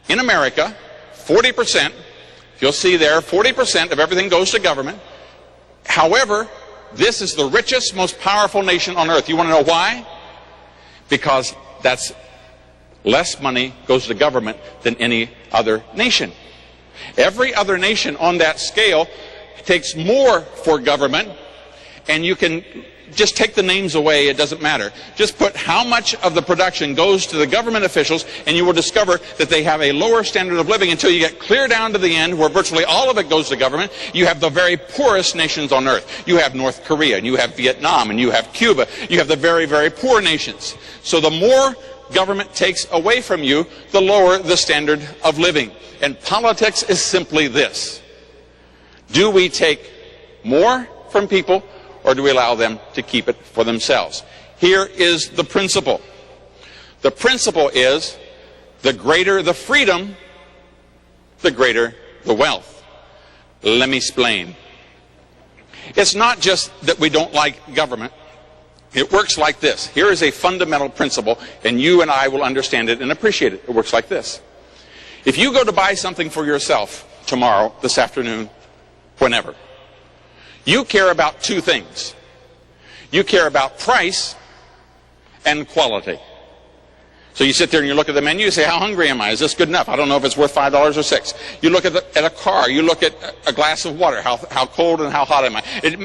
In America, 40%, you'll see there, 40% of everything goes to government. However, this is the richest, most powerful nation on earth. You want to know why? Because that's less money goes to government than any other nation. Every other nation on that scale takes more for government, and you can just take the names away, it doesn't matter. Just put how much of the production goes to the government officials, and you will discover that they have a lower standard of living until you get clear down to the end where virtually all of it goes to government. You have the very poorest nations on earth. You have North Korea, and you have Vietnam, and you have Cuba. You have the very, very poor nations. So the more government takes away from you, the lower the standard of living. And politics is simply this. Do we take more from people, or do we allow them to keep it for themselves? Here is the principle. The principle is, the greater the freedom, the greater the wealth. Let me explain. It's not just that we don't like government. It works like this. Here is a fundamental principle, and you and I will understand it and appreciate it. It works like this. If you go to buy something for yourself tomorrow, this afternoon, whenever, you care about two things. You care about price and quality. So you sit there and you look at the menu, you say, how hungry am I? Is this good enough? I don't know if it's worth $5 or $6. You look at a car, you look at a glass of water, how cold and how hot am I?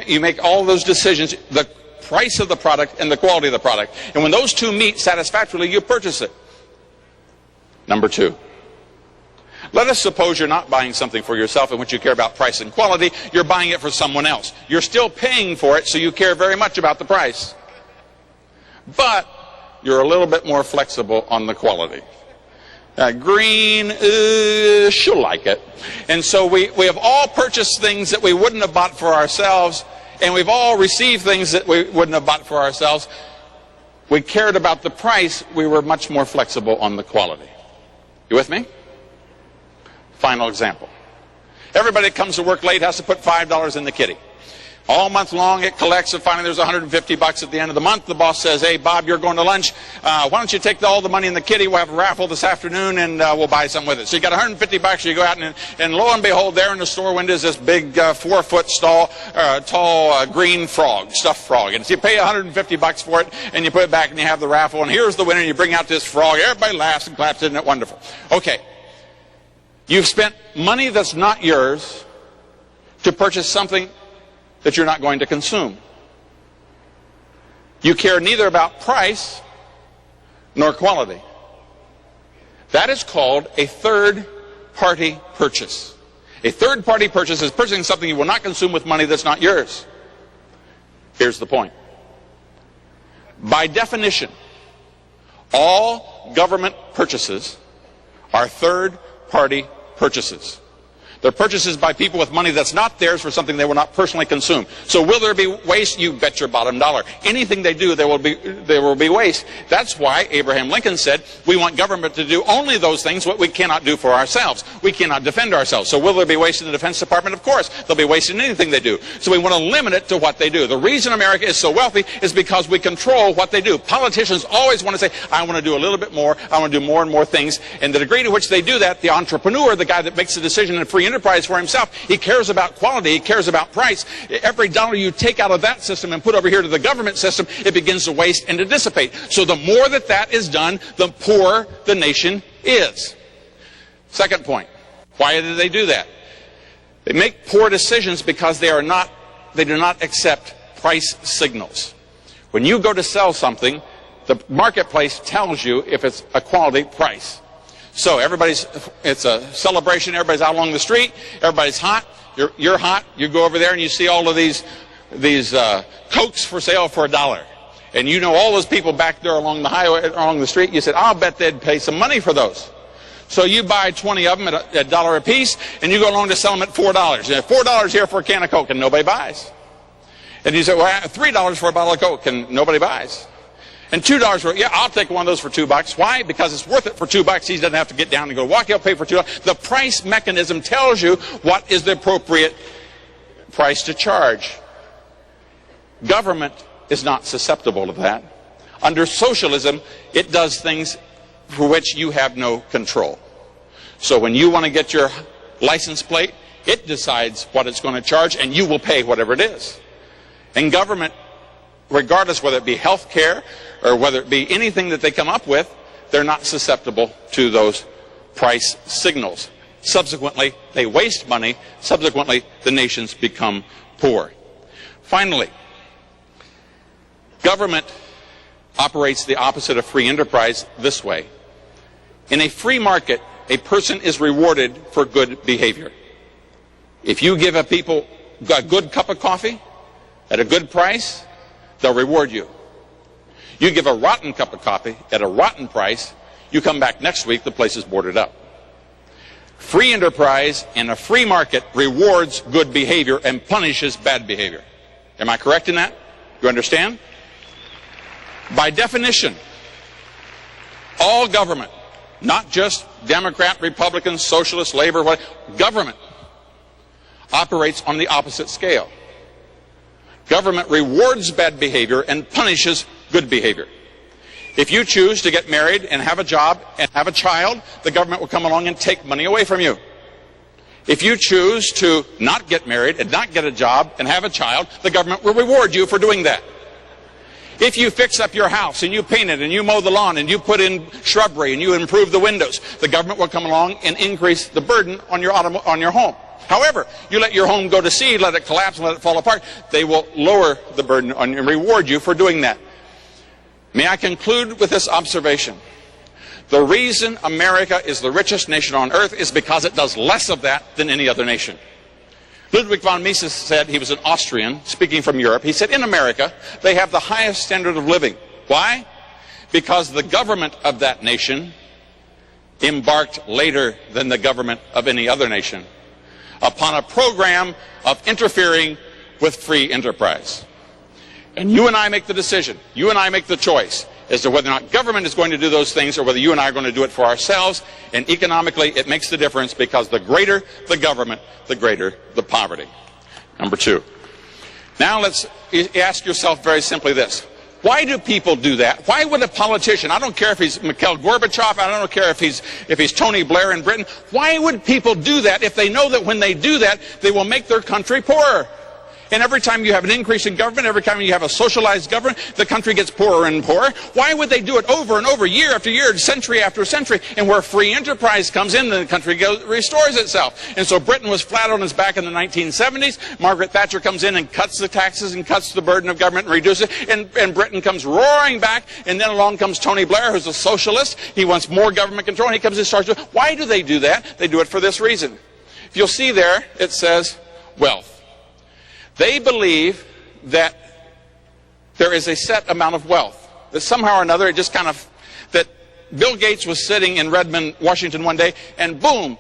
You make all those decisions, the price of the product and the quality of the product. And when those two meet satisfactorily, you purchase it. Number two. Let us suppose you're not buying something for yourself in which you care about price and quality. You're buying it for someone else. You're still paying for it, so you care very much about the price. But you're a little bit more flexible on the quality. Green, she'll like it. And so we have all purchased things that we wouldn't have bought for ourselves, and we've all received things that we wouldn't have bought for ourselves. We cared about the price. We were much more flexible on the quality. You with me? Final example. Everybody that comes to work late has to put $5 in the kitty. All month long it collects, and finally there's $150 at the end of the month. The boss says, hey Bob, you're going to lunch. Why don't you take all the money in the kitty? We'll have a raffle this afternoon, and we'll buy something with it. So you got $150, you go out, and lo and behold, there in the store window is this big 4-foot tall green frog, stuffed frog. And so you pay $150 for it, and you put it back, and you have the raffle, and here's the winner, and you bring out this frog. Everybody laughs and claps. Isn't it wonderful? Okay. You've spent money that's not yours to purchase something that you're not going to consume. You care neither about price nor quality. That is called a third-party purchase. A third-party purchase is purchasing something you will not consume with money that's not yours. Here's the point. By definition, all government purchases are third-party purchases. They're purchases by people with money that's not theirs for something they will not personally consume. So will there be waste? You bet your bottom dollar. Anything they do, there will be waste. That's why Abraham Lincoln said we want government to do only those things what we cannot do for ourselves. We cannot defend ourselves. So will there be waste in the Defense Department? Of course. There'll be waste in anything they do. So we want to limit it to what they do. The reason America is so wealthy is because we control what they do. Politicians always want to say, I want to do a little bit more. I want to do more and more things. And the degree to which they do that, the entrepreneur, the guy that makes the decision in free enterprise for himself, he cares about quality, he cares about price. Every dollar you take out of that system and put over here to the government system, it begins to waste and to dissipate. So the more that is done, the poorer the nation is. Second point, why do they do that? They make poor decisions because they do not accept price signals. When you go to sell something, the marketplace tells you if it's a quality price. So it's a celebration, everybody's out along the street, everybody's hot, you're hot, you go over there and you see all of these Cokes for sale for $1. And you know all those people back there along the highway, along the street, you said, I'll bet they'd pay some money for those. So you buy 20 of them at $1 a piece, and you go along to sell them at $4. And $4 here for a can of Coke, and nobody buys. And you say, well, $3 for a bottle of Coke, and nobody buys. And $2 for, yeah, I'll take one of those for $2. Why? Because it's worth it for $2. He doesn't have to get down and go walk. He'll pay for $2. The price mechanism tells you what is the appropriate price to charge. Government is not susceptible to that. Under socialism, it does things for which you have no control. So when you want to get your license plate, it decides what it's going to charge, and you will pay whatever it is. And government, regardless whether it be health care or whether it be anything that they come up with, they're not susceptible to those price signals. Subsequently, they waste money. Subsequently, the nations become poor. Finally, government operates the opposite of free enterprise this way. In a free market, a person is rewarded for good behavior. If you give a people a good cup of coffee at a good price, they'll reward you. You give a rotten cup of coffee at a rotten price, you come back next week, the place is boarded up. Free enterprise in a free market rewards good behavior and punishes bad behavior. Am I correct in that? You understand? By definition, all government, not just Democrat, Republican, Socialist, Labor, government operates on the opposite scale. Government rewards bad behavior and punishes good behavior. If you choose to get married and have a job and have a child, the government will come along and take money away from you. If you choose to not get married and not get a job and have a child, the government will reward you for doing that. If you fix up your house and you paint it and you mow the lawn and you put in shrubbery and you improve the windows, the government will come along and increase the burden on your home. However, you let your home go to seed, let it collapse and let it fall apart, they will lower the burden on you and reward you for doing that. May I conclude with this observation? The reason America is the richest nation on earth is because it does less of that than any other nation. Ludwig von Mises said, he was an Austrian speaking from Europe, he said, in America they have the highest standard of living. Why? Because the government of that nation embarked later than the government of any other nation upon a program of interfering with free enterprise. And you and I make the decision, you and I make the choice as to whether or not government is going to do those things or whether you and I are going to do it for ourselves. And economically, it makes the difference because the greater the government, the greater the poverty. Number two. Now let's ask yourself very simply this. Why do people do that? Why would a politician, I don't care if he's Mikhail Gorbachev, I don't care if he's Tony Blair in Britain, why would people do that if they know that when they do that, they will make their country poorer? And every time you have an increase in government, every time you have a socialized government, the country gets poorer and poorer. Why would they do it over and over, year after year, century after century? And where free enterprise comes in, the country restores itself. And so Britain was flat on its back in the 1970s. Margaret Thatcher comes in and cuts the taxes and cuts the burden of government and reduces it. And Britain comes roaring back. And then along comes Tony Blair, who's a socialist. He wants more government control, and he comes and starts to. Why do they do that? They do it for this reason. If you'll see there, it says wealth. They believe that there is a set amount of wealth. That somehow or another, it just kind of, that Bill Gates was sitting in Redmond, Washington one day, and boom,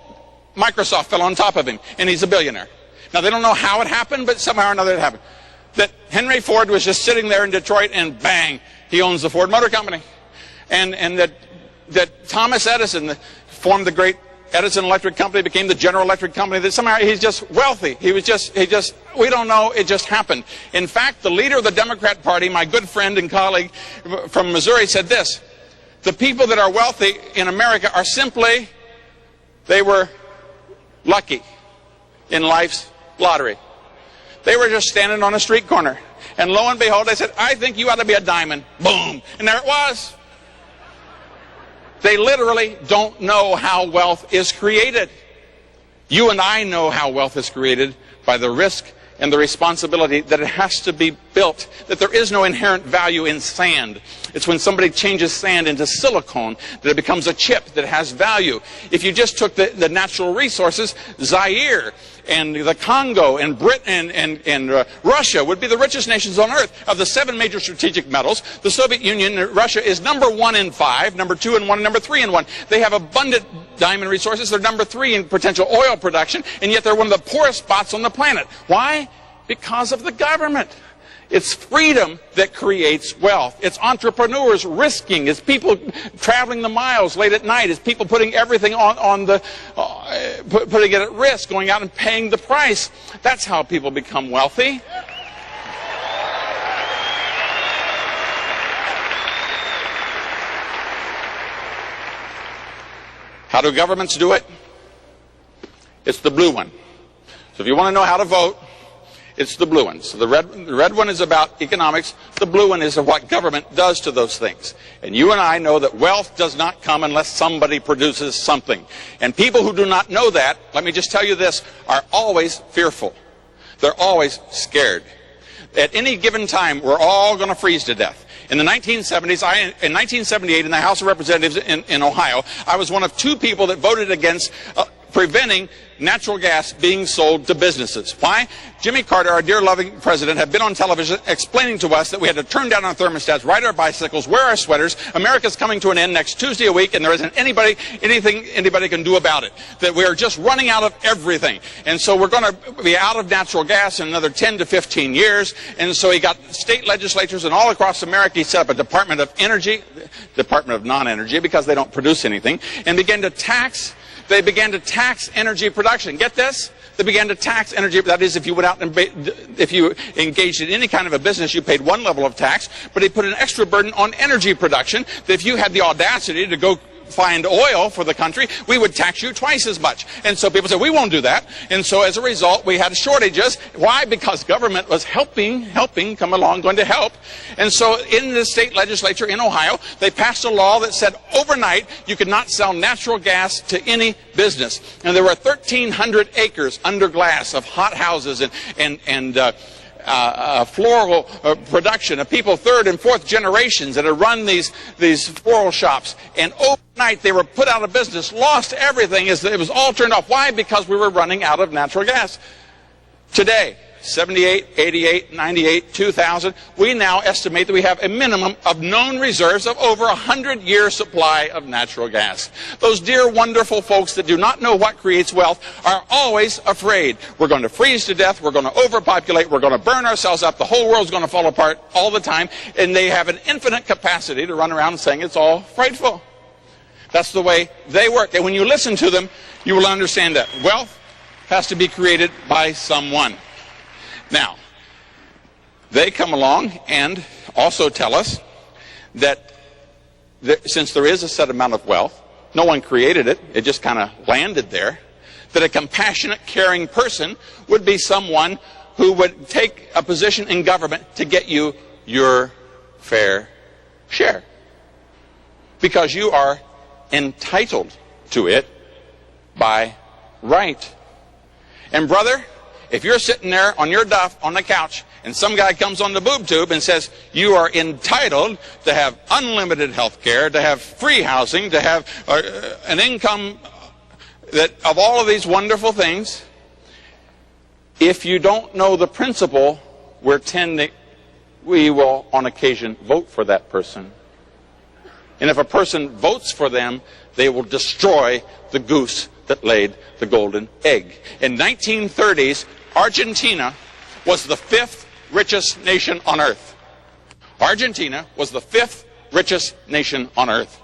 Microsoft fell on top of him, and he's a billionaire. Now, they don't know how it happened, but somehow or another it happened. That Henry Ford was just sitting there in Detroit, and bang, he owns the Ford Motor Company. And that Thomas Edison formed the great Edison Electric Company, became the General Electric Company, that somehow he's just wealthy. We don't know, it just happened. In fact, the leader of the Democrat Party, my good friend and colleague from Missouri, said this: the people that are wealthy in America are simply, they were lucky in life's lottery. They were just standing on a street corner. And lo and behold, they said, I think you ought to be a diamond. Boom. And there it was. They literally don't know how wealth is created. You and I know how wealth is created by the risk and the responsibility that it has to be built, that there is no inherent value in sand. It's when somebody changes sand into silicone that it becomes a chip that has value. If you just took the natural resources, Zaire and the Congo and Britain and Russia would be the richest nations on earth. Of the 7 major strategic metals, the Soviet Union, Russia, is number 1 in 5, number 2 in 1, and number 3 in 1. They have abundant diamond resources. They're number 3 in potential oil production, and yet they're one of the poorest spots on the planet. Why? Because of the government. It's freedom that creates wealth. It's entrepreneurs risking. It's people traveling the miles late at night. It's people putting everything putting it at risk, going out and paying the price. That's how people become wealthy. How do governments do it? It's the blue one. So if you want to know how to vote, it's the blue one. So the red one is about economics. The blue one is of what government does to those things. And you and I know that wealth does not come unless somebody produces something. And people who do not know that, let me just tell you this, are always fearful. They're always scared. At any given time, we're all going to freeze to death. In the 1970s, in 1978, in the House of Representatives in Ohio, I was one of 2 people that voted against preventing natural gas being sold to businesses. Why? Jimmy Carter, our dear loving president, had been on television explaining to us that we had to turn down our thermostats, ride our bicycles, wear our sweaters. America's coming to an end next Tuesday a week, and there isn't anything anybody can do about it. That we are just running out of everything. And so we're going to be out of natural gas in another 10 to 15 years. And so he got state legislatures and all across America. He set up a Department of Energy, Department of Non-Energy, because they don't produce anything, and began to tax. They began to tax energy production. Get this? They began to tax energy. That is, if you went out and if you engaged in any kind of a business, you paid one level of tax. But they put an extra burden on energy production. That if you had the audacity to go find oil for the country, we would tax you twice as much. And so people said, we won't do that. And so as a result, we had shortages. Why? Because government was helping, come along, going to help. And so in the state legislature in Ohio, they passed a law that said overnight you could not sell natural gas to any business. And there were 1,300 acres under glass of hot houses and floral production of people 3rd and 4th generations that had run these floral shops, and overnight they were put out of business, lost everything. It was all turned off. Why? Because we were running out of natural gas. Today, 78, 88, 98, 2000, we now estimate that we have a minimum of known reserves of over 100-year supply of natural gas. Those dear, wonderful folks that do not know what creates wealth are always afraid. We're going to freeze to death, we're going to overpopulate, we're going to burn ourselves up, the whole world's going to fall apart all the time, and they have an infinite capacity to run around saying it's all frightful. That's the way they work. And when you listen to them, you will understand that wealth has to be created by someone. Now, they come along and also tell us that since there is a set amount of wealth, no one created it, it just kind of landed there, that a compassionate, caring person would be someone who would take a position in government to get you your fair share. Because you are entitled to it by right. And brother, if you're sitting there on your duff on the couch and some guy comes on the boob tube and says you are entitled to have unlimited health care, to have free housing, to have an income that of all of these wonderful things, if you don't know the principle, we will on occasion vote for that person. And if a person votes for them, they will destroy the goose that laid the golden egg. In 1930s, Argentina was the 5th richest nation on earth. Argentina was the 5th richest nation on earth.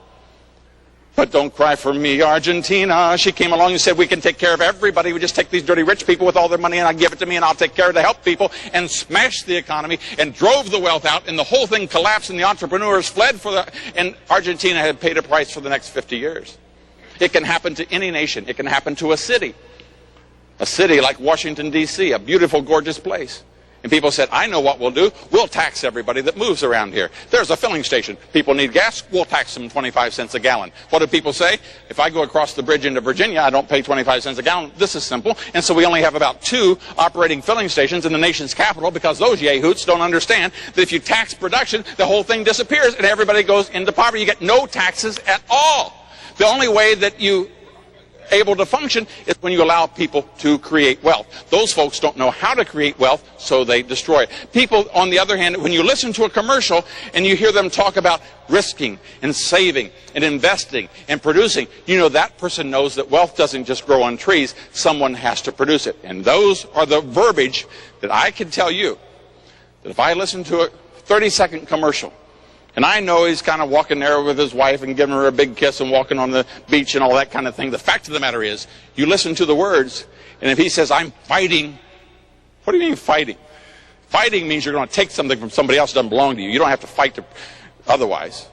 But don't cry for me, Argentina. She came along and said, we can take care of everybody. We just take these dirty rich people with all their money and I'll give it to me and I'll take care of to help people, and smashed the economy and drove the wealth out, and the whole thing collapsed and the entrepreneurs fled and Argentina had paid a price for the next 50 years. It can happen to any nation. It can happen to a city. A city like Washington, D.C., a beautiful, gorgeous place. And people said, I know what we'll do. We'll tax everybody that moves around here. There's a filling station. People need gas. We'll tax them 25 cents a gallon. What do people say? If I go across the bridge into Virginia, I don't pay 25 cents a gallon. This is simple. And so we only have about 2 operating filling stations in the nation's capital, because those yahoots don't understand that if you tax production, the whole thing disappears and everybody goes into poverty. You get no taxes at all. The only way that you able to function is when you allow people to create wealth. Those folks don't know how to create wealth, so they destroy it. People, on the other hand, when you listen to a commercial and you hear them talk about risking and saving and investing and producing, you know that person knows that wealth doesn't just grow on trees. Someone has to produce it. And those are the verbiage that I can tell you that if I listen to a 30-second commercial, and I know he's kind of walking there with his wife and giving her a big kiss and walking on the beach and all that kind of thing. The fact of the matter is, you listen to the words, and if he says, I'm fighting, what do you mean fighting? Fighting means you're going to take something from somebody else that doesn't belong to you. You don't have to fight otherwise.